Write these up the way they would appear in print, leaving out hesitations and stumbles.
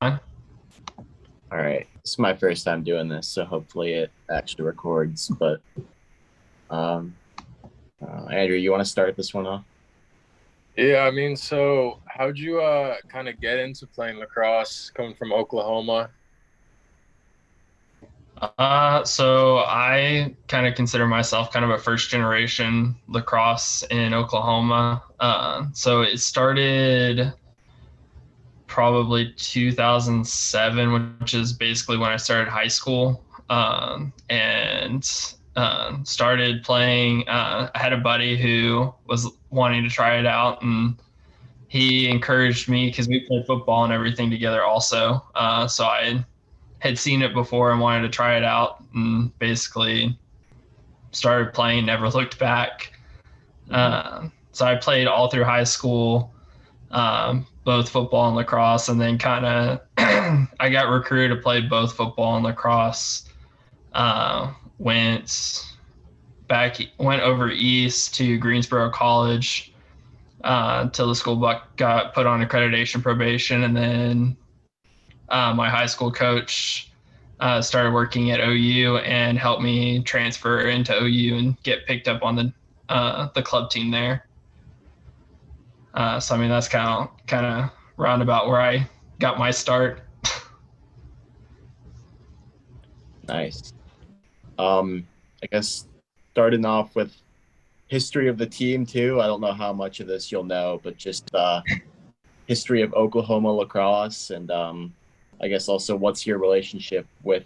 All right. This is my first time doing this, so hopefully it actually records. But um, Andrew, you want to start this one off? Yeah, so how'd you kind of get into playing lacrosse coming from Oklahoma? So I kind of consider myself kind of a first generation lacrosse in Oklahoma. So it started probably 2007, which is basically when I started high school. And started playing. I had a buddy who was wanting to try it out, and he encouraged me because we played football and everything together also. So I had seen it before and wanted to try it out, and basically started playing, never looked back. So I played all through high school, both football and lacrosse, and then kind of I got recruited to play both football and lacrosse. Went went over east to Greensboro College until the school got put on accreditation probation, and then my high school coach started working at OU and helped me transfer into OU and get picked up on the club team there. So I mean that's kind of roundabout where I got my start. Nice. I guess starting off with history of the team too. I don't know how much of this you'll know, but just history of Oklahoma lacrosse, and I guess also what's your relationship with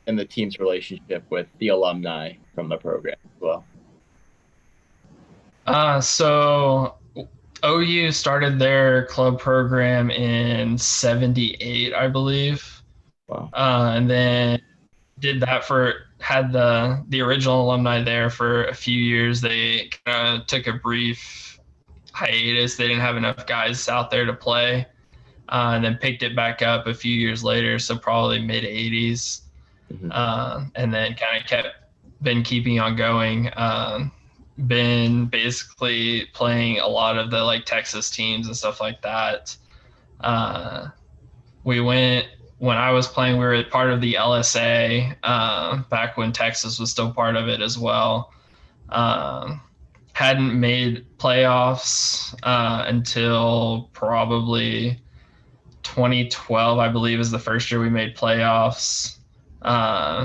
and the team's relationship with the alumni from the program as well. So OU started their club program in '78, I believe, Wow. and then did that for had the original alumni there for a few years. They kind of took a brief hiatus. They didn't have enough guys out there to play, and then picked it back up a few years later. So probably mid '80s, Mm-hmm. and then kind of been keeping on going. Been basically playing a lot of the like Texas teams and stuff like that. Uh, we went when I was playing. We were part of the LSA back when Texas was still part of it as well. Um, hadn't made playoffs until probably 2012, I believe, is the first year we made playoffs.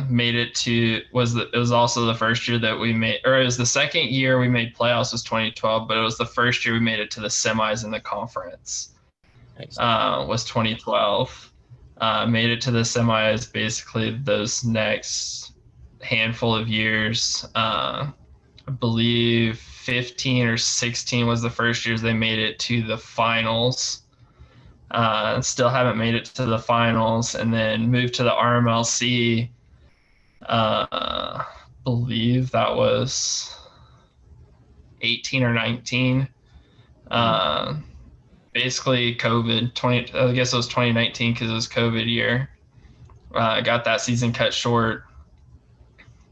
Made it to it was also the first year that we made, or it was the second year we made playoffs was 2012, but it was the first year we made it to the semis in the conference. Nice. Was 2012. Made it to the semis basically those next handful of years. I believe 15 or 16 was the first years they made it to the finals. Still haven't made it to the finals, and then moved to the RMLC. Believe that was 18 or 19. Mm-hmm. Uh, Basically COVID 20. I guess it was 2019 because it was COVID year. Got that season cut short.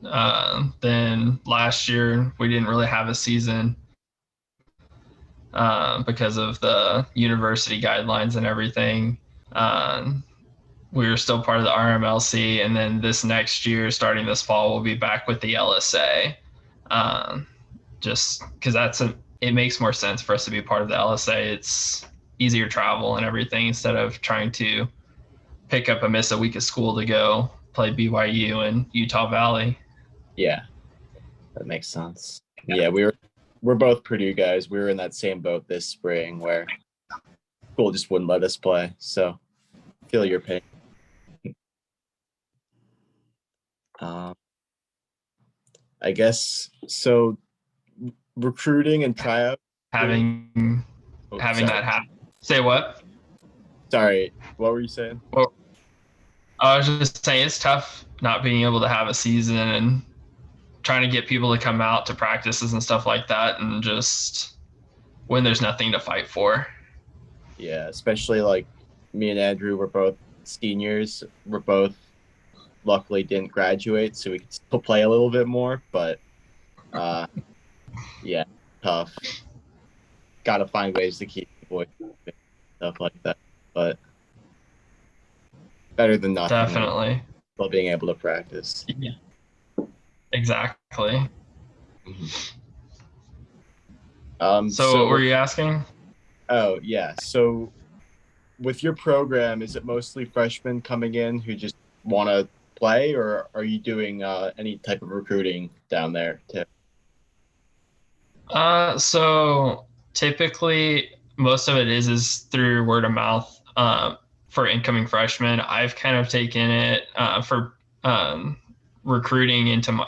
Then last year we didn't really have a season because of the university guidelines and everything. Um, we were still part of the RMLC, and then this next year, starting this fall, we'll be back with the LSA. Um, just because it makes more sense for us to be part of the LSA. It's easier travel and everything instead of trying to pick up and miss a week of school to go play BYU and Utah Valley. Yeah, that makes sense. Yeah, we're both Purdue guys. We were in that same boat this spring where school just wouldn't let us play. So feel your pain. Um, I guess so. Recruiting and tryout. Having Oh, having sorry. that happen. Say what? Sorry. What were you saying? Well, I was just saying it's tough not being able to have a season and trying to get people to come out to practices and stuff like that, and just when there's nothing to fight for. Yeah, especially like me and Andrew were both seniors. We're both luckily didn't graduate, so we could still play a little bit more. But uh, yeah, tough. Got to find ways to keep the boys moving, stuff like that. But Better than nothing. Definitely. While being able to practice. Yeah. Exactly. So what were you asking? Oh, yeah. So with your program, is it mostly freshmen coming in who just want to play, or are you doing any type of recruiting down there too? So typically most of it is through word of mouth for incoming freshmen. I've kind of taken it for recruiting into my,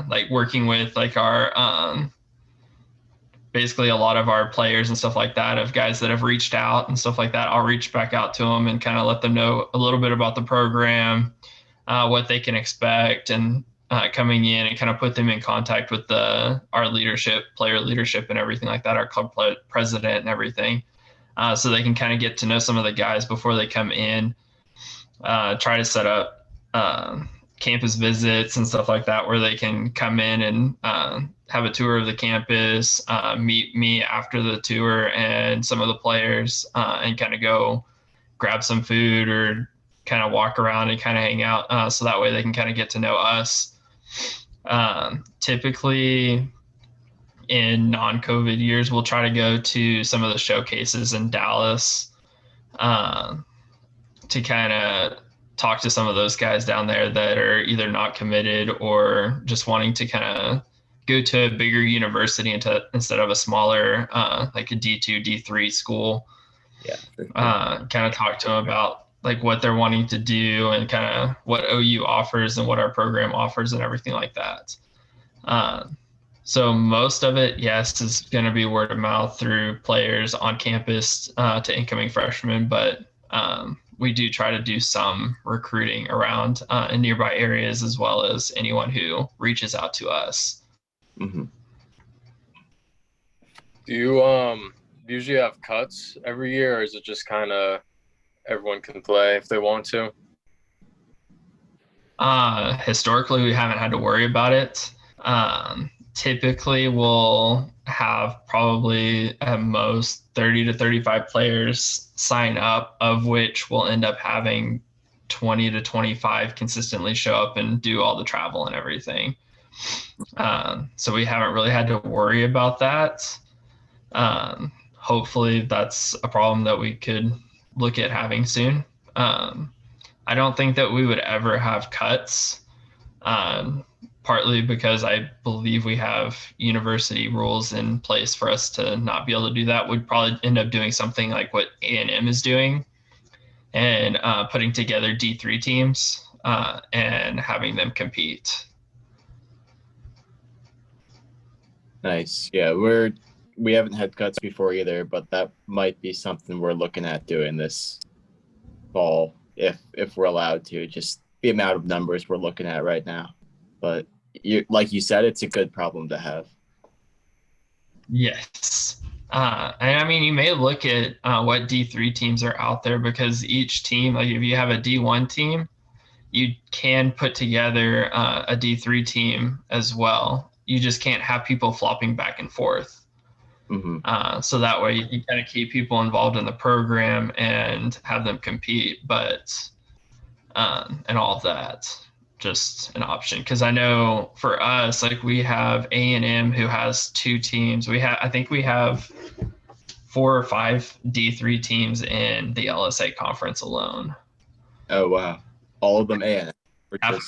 like working with like our basically a lot of our players and stuff like that of guys that have reached out and stuff like that. I'll reach back out to them and kind of let them know a little bit about the program, what they can expect, and coming in and kind of put them in contact with our leadership, player leadership, and everything like that, our club president and everything, so they can kind of get to know some of the guys before they come in. Try to set up campus visits and stuff like that where they can come in and have a tour of the campus, meet me after the tour and some of the players, and kind of go grab some food or kind of walk around and kind of hang out, so that way they can kind of get to know us. Typically in non-COVID years, we'll try to go to some of the showcases in Dallas to kind of talk to some of those guys down there that are either not committed or just wanting to kind of go to a bigger university instead of a smaller, like a D2, D3 school. Yeah. Kind of talk to them about like what they're wanting to do and kind of what OU offers and what our program offers and everything like that. So most of it, yes, is going to be word of mouth through players on campus to incoming freshmen, but we do try to do some recruiting around in nearby areas as well as anyone who reaches out to us. Mm-hmm. Do you usually have cuts every year, or is it just kind of everyone can play if they want to? Historically, we haven't had to worry about it. Typically, we'll have probably at most 30 to 35 players sign up, of which we'll end up having 20 to 25 consistently show up and do all the travel and everything. So we haven't really had to worry about that. Hopefully that's a problem that we could look at having soon. I don't think that we would ever have cuts, partly because I believe we have university rules in place for us to not be able to do that. We'd probably end up doing something like what A&M is doing and putting together D3 teams and having them compete. Nice. Yeah, we haven't had cuts before either, but that might be something we're looking at doing this fall if we're allowed to. Just the amount of numbers we're looking at right now. But like you said, it's a good problem to have. Yes. And I mean, you may look at what D3 teams are out there, because each team, like if you have a D1 team, you can put together a D3 team as well. You just can't have people flopping back and forth. Mm-hmm. So that way you can kind of keep people involved in the program and have them compete, but and all of that, just an option. Because I know for us, like we have A&M who has 2 teams. I think we have 4 or 5 D3 teams in the LSA conference alone. Oh wow, all of them A&M. Yeah.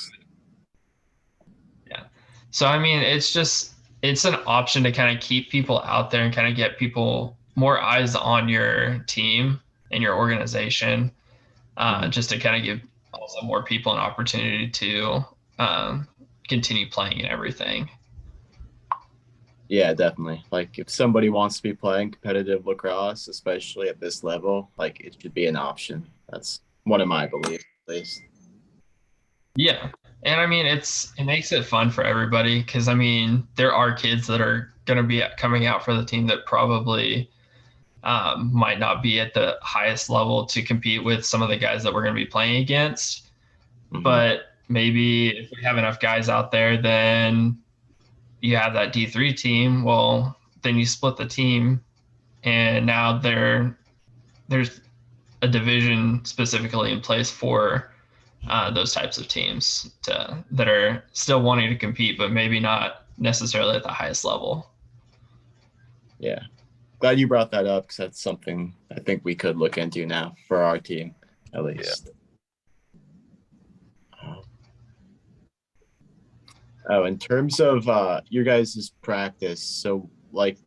So I mean, it's an option to kind of keep people out there and kind of get people more eyes on your team and your organization, just to kind of give also more people an opportunity to continue playing and everything. Yeah, definitely. Like if somebody wants to be playing competitive lacrosse, especially at this level, like it should be an option. That's one of my beliefs, at least. Yeah. And I mean, it makes it fun for everybody, because I mean, there are kids that are going to be coming out for the team that probably might not be at the highest level to compete with some of the guys that we're going to be playing against. Mm-hmm. But maybe if we have enough guys out there, then you have that D3 team. Well, then you split the team, and now there's a division specifically in place for those types of teams that are still wanting to compete, but maybe not necessarily at the highest level. Yeah. Glad you brought that up because that's something I think we could look into now for our team, at least. Oh, in terms of your guys' practice, so like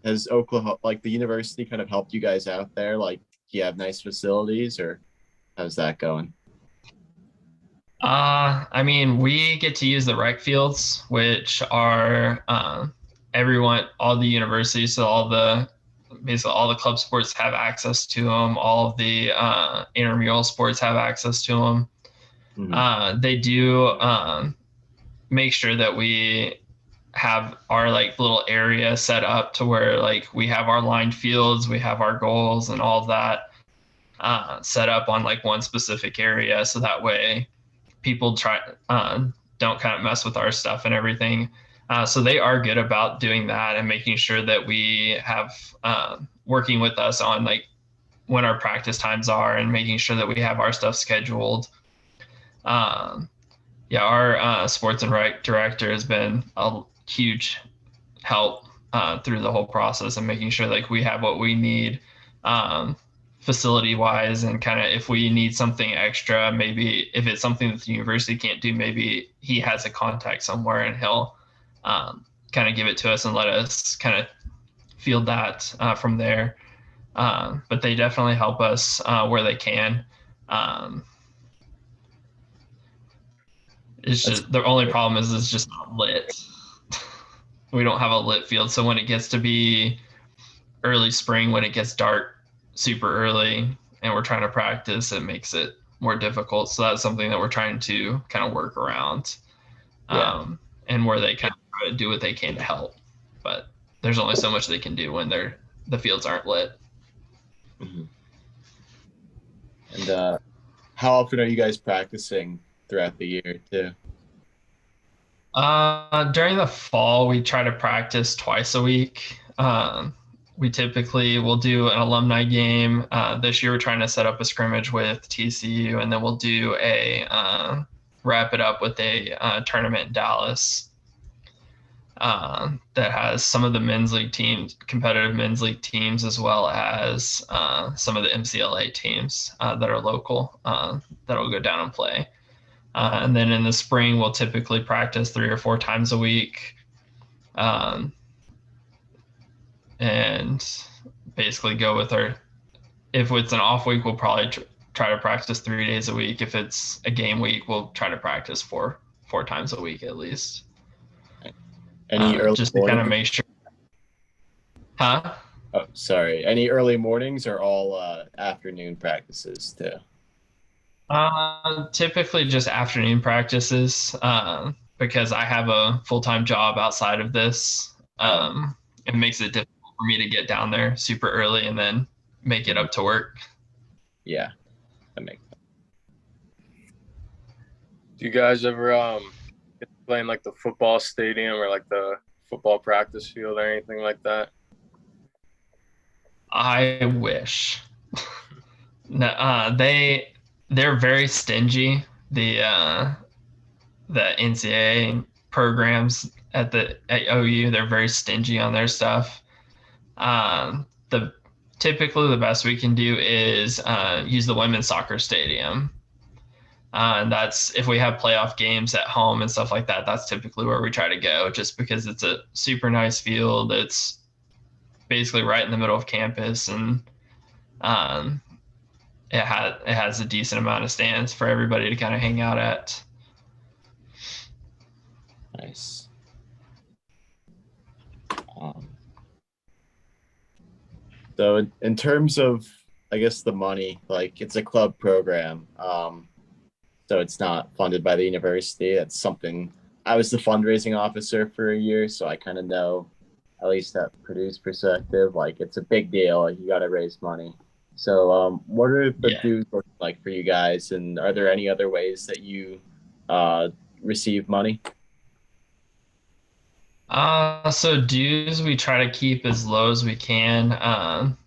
has Oklahoma, like the university kind of helped you guys out there? Like, do you have nice facilities or how's that going? I mean, we get to use the rec fields, which are all the universities, so basically all the club sports have access to them. All of the intramural sports have access to them. They do make sure that we have our like little area set up to where like we have our lined fields, we have our goals and all of that set up on like one specific area, so that way people don't kind of mess with our stuff and everything. So they are good about doing that and making sure that we have working with us on like when our practice times are and making sure that we have our stuff scheduled. Yeah, our sports and rec director has been a huge help through the whole process and making sure like we have what we need facility wise, and kind of if we need something extra, maybe if it's something that the university can't do, maybe he has a contact somewhere and he'll kind of give it to us and let us kind of field that from there. But they definitely help us where they can. Um, it's That's just the only problem is it's just not lit. We don't have a lit field, so when it gets to be early spring, when it gets dark super early and we're trying to practice, it makes it more difficult. So that's something that we're trying to kind of work around, yeah. And where they kind of try to do what they can to help. But there's only so much they can do when the fields aren't lit. Mm-hmm. And how often are you guys practicing throughout the year too? During the fall, we try to practice twice a week. We typically will do an alumni game. This year, we're trying to set up a scrimmage with TCU, and then we'll do wrap it up with a tournament in Dallas that has some of the men's league teams, competitive men's league teams, as well as some of the MCLA teams that are local that'll go down and play. And then in the spring, we'll typically practice 3 or 4 times a week. And basically go with if it's an off week, we'll probably try to practice 3 days a week. If it's a game week, we'll try to practice 4 times a week at least. Any early just to kind of morning? make sure. Huh? Oh, sorry. Any early mornings or all afternoon practices too? Typically just afternoon practices because I have a full-time job outside of this. It makes it difficult for me to get down there super early and then make it up to work. Yeah, that makes sense. Do you guys ever get to play in like the football stadium or like the football practice field or anything like that? I wish. No, they're very stingy. The NCAA programs at OU, they're very stingy on their stuff. The typically the best we can do is use the women's soccer stadium. And that's if we have playoff games at home and stuff like that. That's typically where we try to go, just because it's a super nice field. It's basically right in the middle of campus, and um, it has a decent amount of stands for everybody to kind of hang out at. Nice. So in terms of, I guess, the money, like it's a club program, so it's not funded by the university. That's something I was the fundraising officer for a year, so I kind of know, at least that Purdue's perspective, like it's a big deal. Like, you got to raise money. So, what are the Yeah. dues looking like for you guys, and are there any other ways that you uh, receive money? So dues we try to keep as low as we can.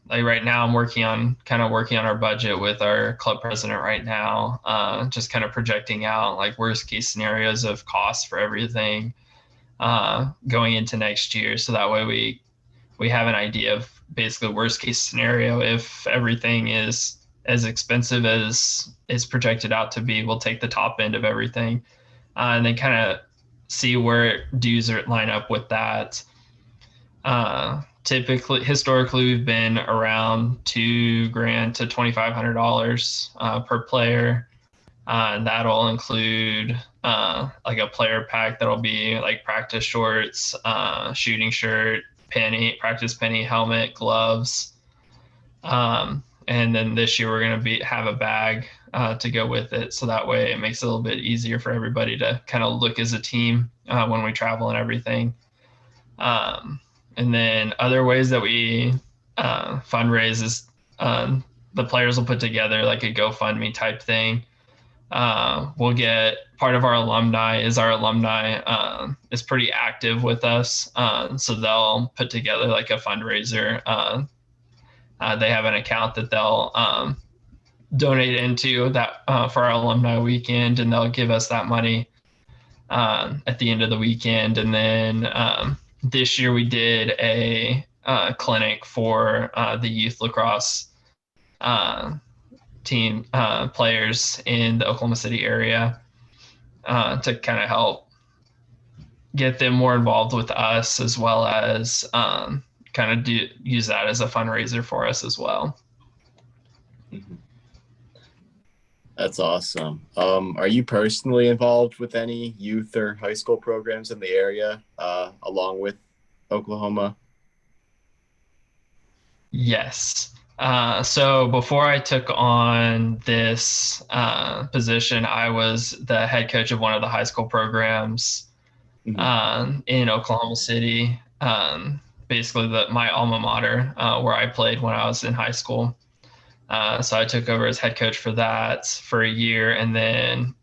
Like right now, I'm working on our budget with our club president right now. Just kind of projecting out like worst case scenarios of costs for everything going into next year. So that way we have an idea of basically worst case scenario. If everything is as expensive as is projected out to be, we'll take the top end of everything, and then kind of see where dues are line up with that. Typically, historically, we've been around $2,000 to $2,500 per player. And that'll include like a player pack that'll be like practice shorts, shooting shirt, penny, practice penny, helmet, gloves. And then this year we're going to have a bag to go with it. So that way it makes it a little bit easier for everybody to kind of look as a team when we travel and everything. And then other ways that we fundraise is the players will put together like a GoFundMe type thing. We'll get part of our alumni is pretty active with us. So they'll put together like a fundraiser. They have an account that they'll donate into that for our alumni weekend, and they'll give us that money at the end of the weekend. And then this year we did a clinic for the youth lacrosse team players in the Oklahoma City area to kind of help get them more involved with us, as well as kind of use that as a fundraiser for us as well. That's awesome. Are you personally involved with any youth or high school programs in the area along with Oklahoma? Yes. So before I took on this position, I was the head coach of one of the high school programs in Oklahoma City. Basically, my alma mater, where I played when I was in high school. So I took over as head coach for that for a year, and then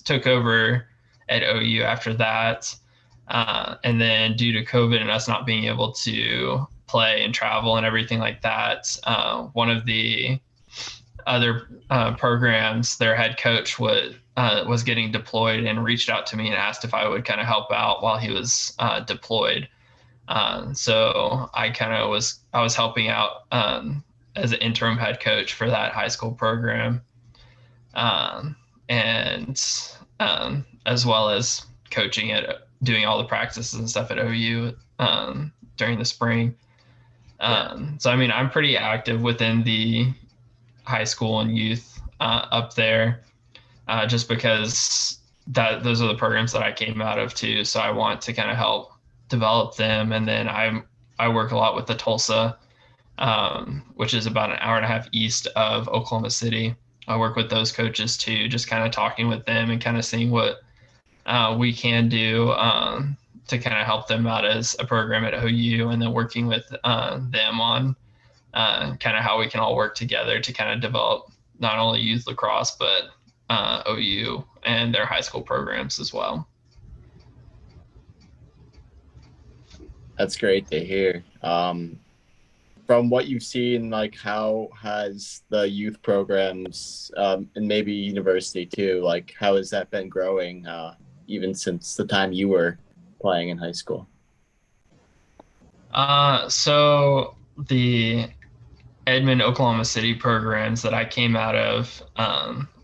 took over at OU after that. And then due to COVID and us not being able to play and travel and everything like that, one of the other programs, their head coach was getting deployed and reached out to me and asked if I would kind of help out while he was deployed. So I was helping out as an interim head coach for that high school program, and as well as coaching it, doing all the practices and stuff at OU during the spring. So I mean, I'm pretty active within the high school and youth up there, just because those are the programs that I came out of too. So I want to kind of help develop them. And then I work a lot with the Tulsa, which is about an hour and a half east of Oklahoma City. I work with those coaches too, just kind of talking with them and kind of seeing what we can do to kind of help them out as a program at OU, and then working with them on kind of how we can all work together to kind of develop not only youth lacrosse, but OU and their high school programs as well. That's great to hear. From what you've seen, like how has the youth programs and maybe university too, like how has that been growing even since the time you were playing in high school? So the Edmond, Oklahoma City programs that I came out of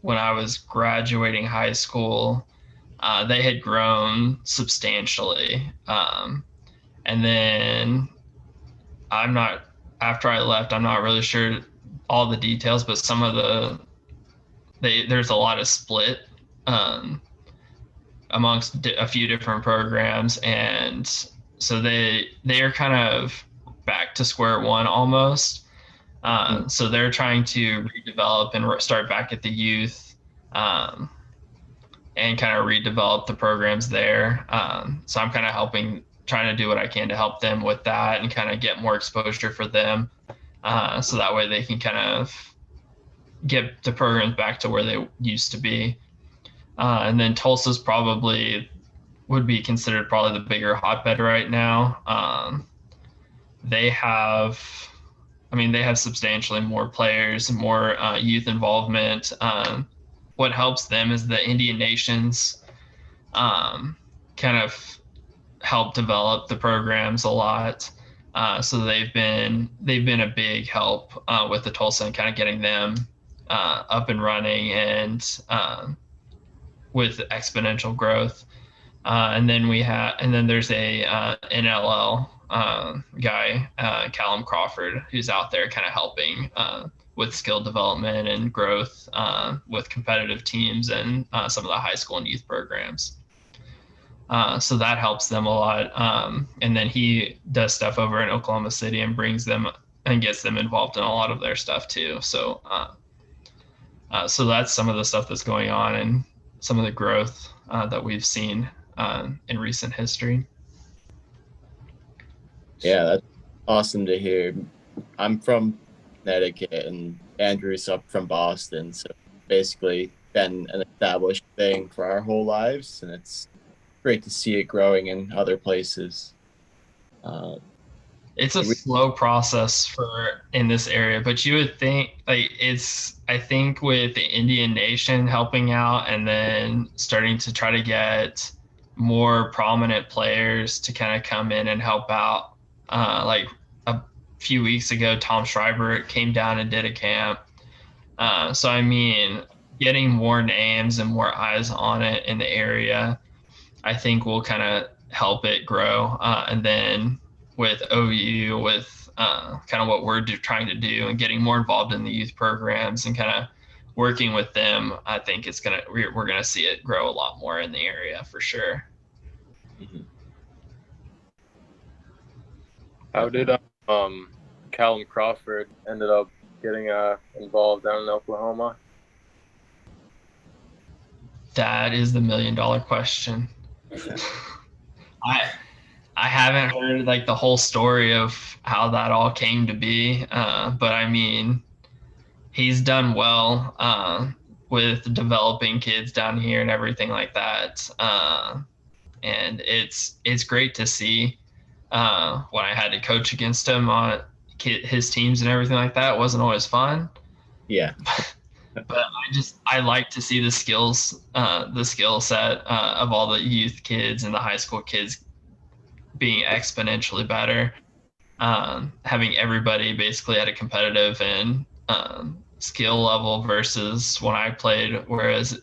when I was graduating high school, they had grown substantially. And then after I left, I'm not really sure all the details, but some of there's a lot of split amongst a few different programs. And so they are kind of back to square one almost. So they're trying to redevelop and start back at the youth, and kind of redevelop the programs there. So I'm kind of trying to do what I can to help them with that and kind of get more exposure for them. So that way they can kind of get the programs back to where they used to be. And then Tulsa's probably would be considered probably the bigger hotbed right now. They have, they have substantially more players, more youth involvement. What helps them is the Indian nations kind of help develop the programs a lot. So they've been a big help with the Tulsa and kind of getting them up and running and with exponential growth. And then there's a NLL guy, Callum Crawford, who's out there kind of helping with skill development and growth with competitive teams and some of the high school and youth programs. So that helps them a lot. And then he does stuff over in Oklahoma City and brings them and gets them involved in a lot of their stuff too. So so that's some of the stuff that's going on and some of the growth that we've seen in recent history. Yeah, that's awesome to hear. I'm from Connecticut and Andrew's up from Boston, so basically been an established thing for our whole lives, and it's great to see it growing in other places. It's a slow process in this area, but you would think I think with the Indian nation helping out and then starting to try to get more prominent players to kind of come in and help out. Like a few weeks ago, Tom Schreiber came down and did a camp. So getting more names and more eyes on it in the area, I think will kind of help it grow. And then with OU, with kind of what we're trying to do and getting more involved in the youth programs and kind of working with them, I think we're gonna see it grow a lot more in the area for sure. Mm-hmm. How did Callum Crawford ended up getting involved down in Oklahoma? That is the $1 million question. I haven't heard like the whole story of how that all came to be, but he's done well with developing kids down here and everything like that, and it's great to see. When I had to coach against him on his teams and everything like that, it wasn't always fun. Yeah. But I like to see the skill set of all the youth kids and the high school kids being exponentially better, having everybody basically at a competitive and skill level versus when I played, where it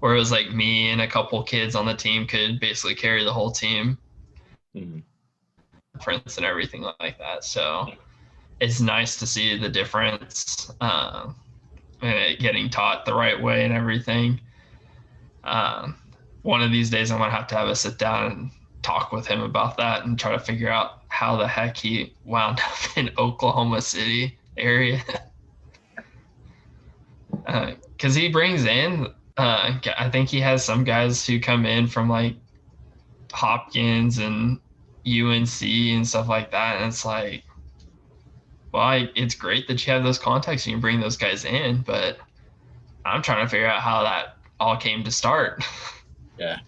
was like me and a couple kids on the team could basically carry the whole team. Mm-hmm. Prints and everything like that. So it's nice to see the difference and it getting taught the right way and everything. One of these days I'm going to have a sit down and talk with him about that and try to figure out how the heck he wound up in Oklahoma City area. Because he brings in, I think he has some guys who come in from like Hopkins and UNC and stuff like that. And it's like, well, it's great that you have those contacts and you bring those guys in, but I'm trying to figure out how that all came to start. Yeah.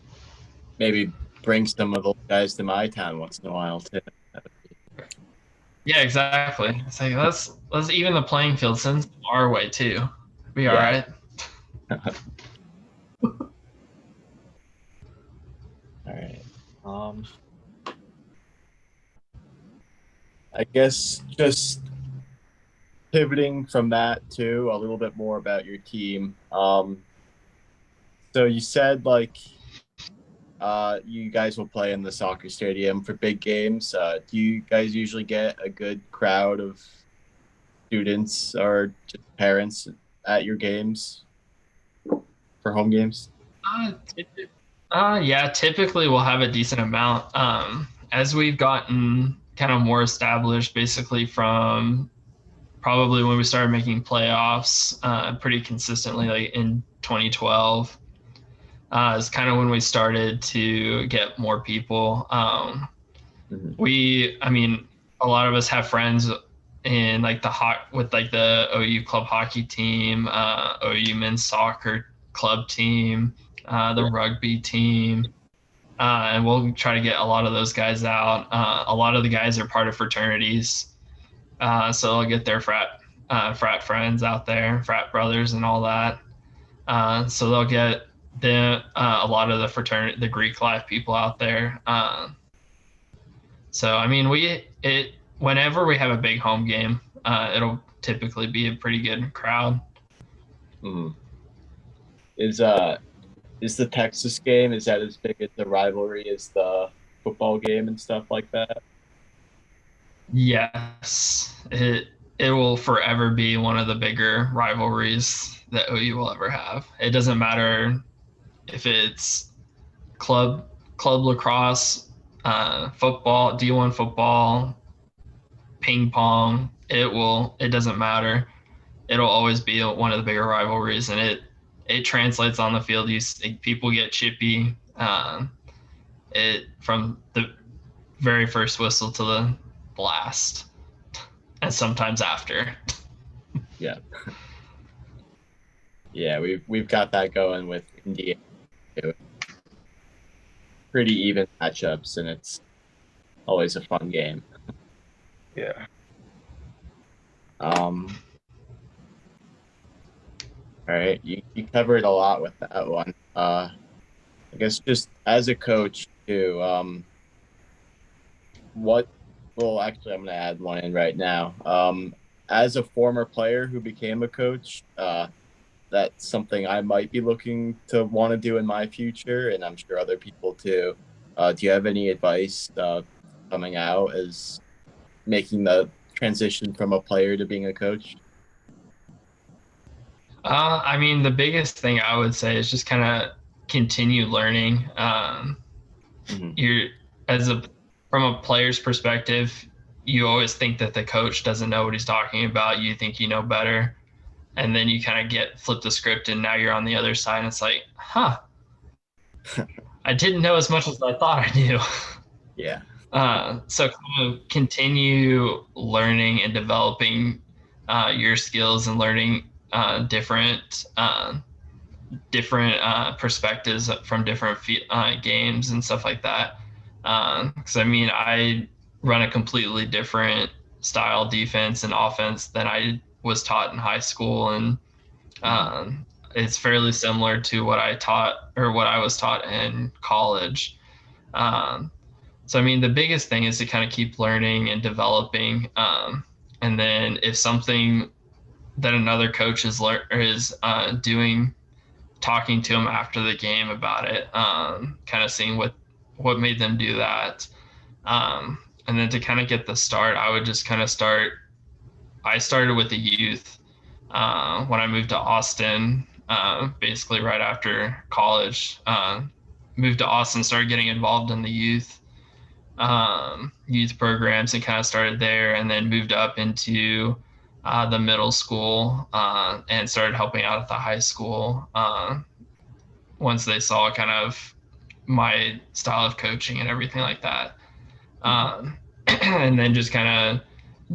Maybe bring some of those guys to my town once in a while too. Yeah, exactly. It's like let's even the playing field, send them our way too. Be all right. All right. I guess just pivoting from that to a little bit more about your team. So you said you guys will play in the soccer stadium for big games. Do you guys usually get a good crowd of students or just parents at your games for home games? Yeah, typically we'll have a decent amount. As we've gotten kind of more established, basically from probably when we started making playoffs pretty consistently, like in 2012, is kind of when we started to get more people. A lot of us have friends in like with like the OU club hockey team, OU men's soccer club team, the rugby team. and we'll try to get a lot of those guys out. A lot of the guys are part of fraternities, so they'll get their frat friends out there, frat brothers, and all that. So they'll get a lot of the fraternity, the Greek life people out there. So I mean, whenever we have a big home game, it'll typically be a pretty good crowd. Mm. Is the Texas game, is that as big as the rivalry as the football game and stuff like that? Yes, it will forever be one of the bigger rivalries that OU will ever have. It doesn't matter if it's club lacrosse, football, D1 football, ping pong. It doesn't matter. It'll always be one of the bigger rivalries, and it translates on the field. People get chippy. It from the very first whistle to the last, and sometimes after. Yeah. Yeah, we've got that going with Indiana too. Pretty even matchups, and it's always a fun game. Yeah. All right, you covered a lot with that one. I guess just as a coach too, what well actually I'm gonna add one in right now. As a former player who became a coach, that's something I might be looking to want to do in my future, and I'm sure other people too. Do you have any advice coming out as making the transition from a player to being a coach? I mean, the biggest thing I would say is just kind of continue learning. Mm-hmm. You're as a From a player's perspective, you always think that the coach doesn't know what he's talking about. You think you know better, and then you kind of flip the script, and now you're on the other side, and it's like, huh, I didn't know as much as I thought I knew. Yeah. So kind of continue learning and developing your skills and learning different perspectives from different games and stuff like that. Because I mean, I run a completely different style defense and offense than I was taught in high school, and it's fairly similar to what I was taught in college. Um, so I mean, the biggest thing is to kind of keep learning and developing. And then if something that another coach is doing, talking to them after the game about it, kind of seeing what made them do that. And then to kind of get the start, I would just kind of start. I started with the youth when I moved to Austin, basically right after college. Moved to Austin, started getting involved in the youth programs, and kind of started there, and then moved up into the middle school and started helping out at the high school once they saw kind of my style of coaching and everything like that. And then just kind of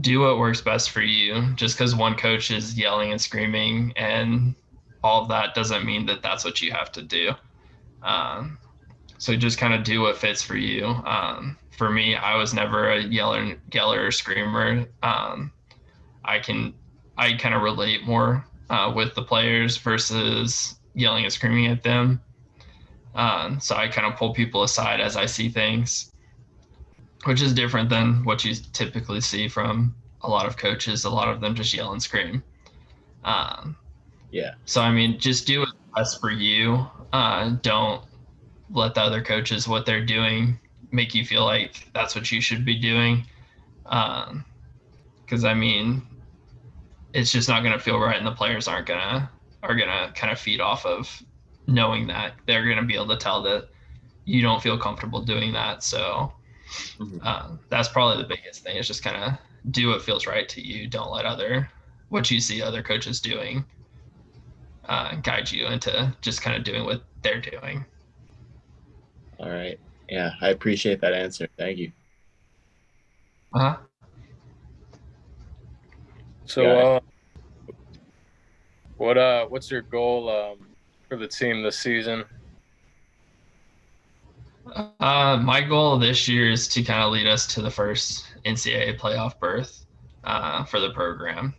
do what works best for you. Just because one coach is yelling and screaming and all of that doesn't mean that that's what you have to do. So just kind of do what fits for you. For me, I was never a yeller or screamer. I kind of relate more with the players versus yelling and screaming at them. So I kind of pull people aside as I see things, which is different than what you typically see from a lot of coaches. A lot of them just yell and scream. Yeah. So I mean, just do what's best for you. Don't let the other coaches, what they're doing, make you feel like that's what you should be doing. Because I mean, it's just not going to feel right, and the players are gonna kind of feed off of knowing that. They're going to be able to tell that you don't feel comfortable doing that. So that's probably the biggest thing, is just kind of do what feels right to you. Don't let what you see other coaches doing guide you into just kind of doing what they're doing. All right. Yeah, I appreciate that answer. Thank you. Uh-huh. So, what's your goal for the team this season? My goal this year is to kind of lead us to the first NCAA playoff berth for the program.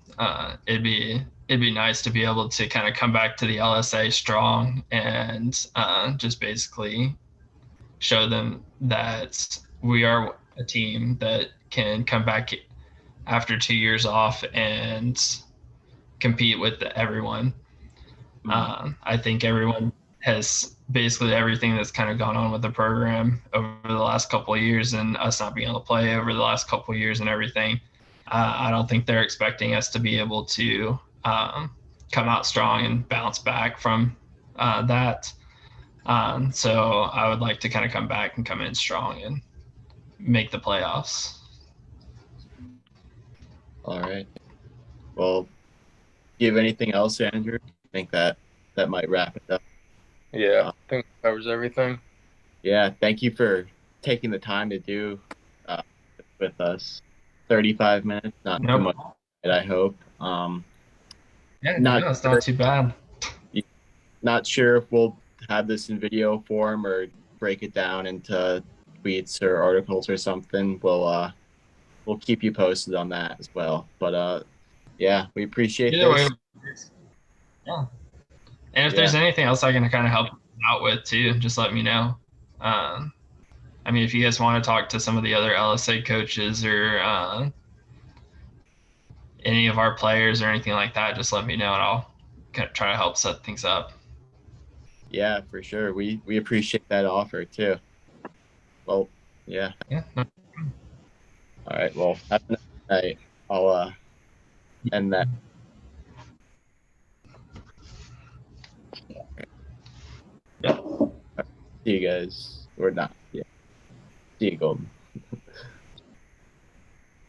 It'd be nice to be able to kind of come back to the LSA strong and just basically show them that we are a team that can come back after 2 years off and compete with everyone. I think everyone has basically everything that's kind of gone on with the program over the last couple of years, and us not being able to play over the last couple of years and everything. I don't think they're expecting us to be able to come out strong and bounce back from that. So I would like to kind of come back and come in strong and make the playoffs. All right. Well, do you have anything else, Andrew? I think that might wrap it up. Yeah, I think that covers everything. Yeah, thank you for taking the time to do with us. 35 minutes, not too much, I hope. Yeah, not no, it's not too bad. Not sure if we'll have this in video form or break it down into tweets or articles or something. We'll keep you posted on that as well. But yeah, we appreciate Either this. way, yeah. And if there's anything else I can kind of help out with too, just let me know. I mean, if you guys want to talk to some of the other LSA coaches or any of our players or anything like that, just let me know and I'll kind of try to help set things up. Yeah, for sure. We appreciate that offer too. Well, yeah. Yeah. All right. Well, have a nice night. I'll end that. Yeah. See you guys. Or not. Yeah. See you, Golden.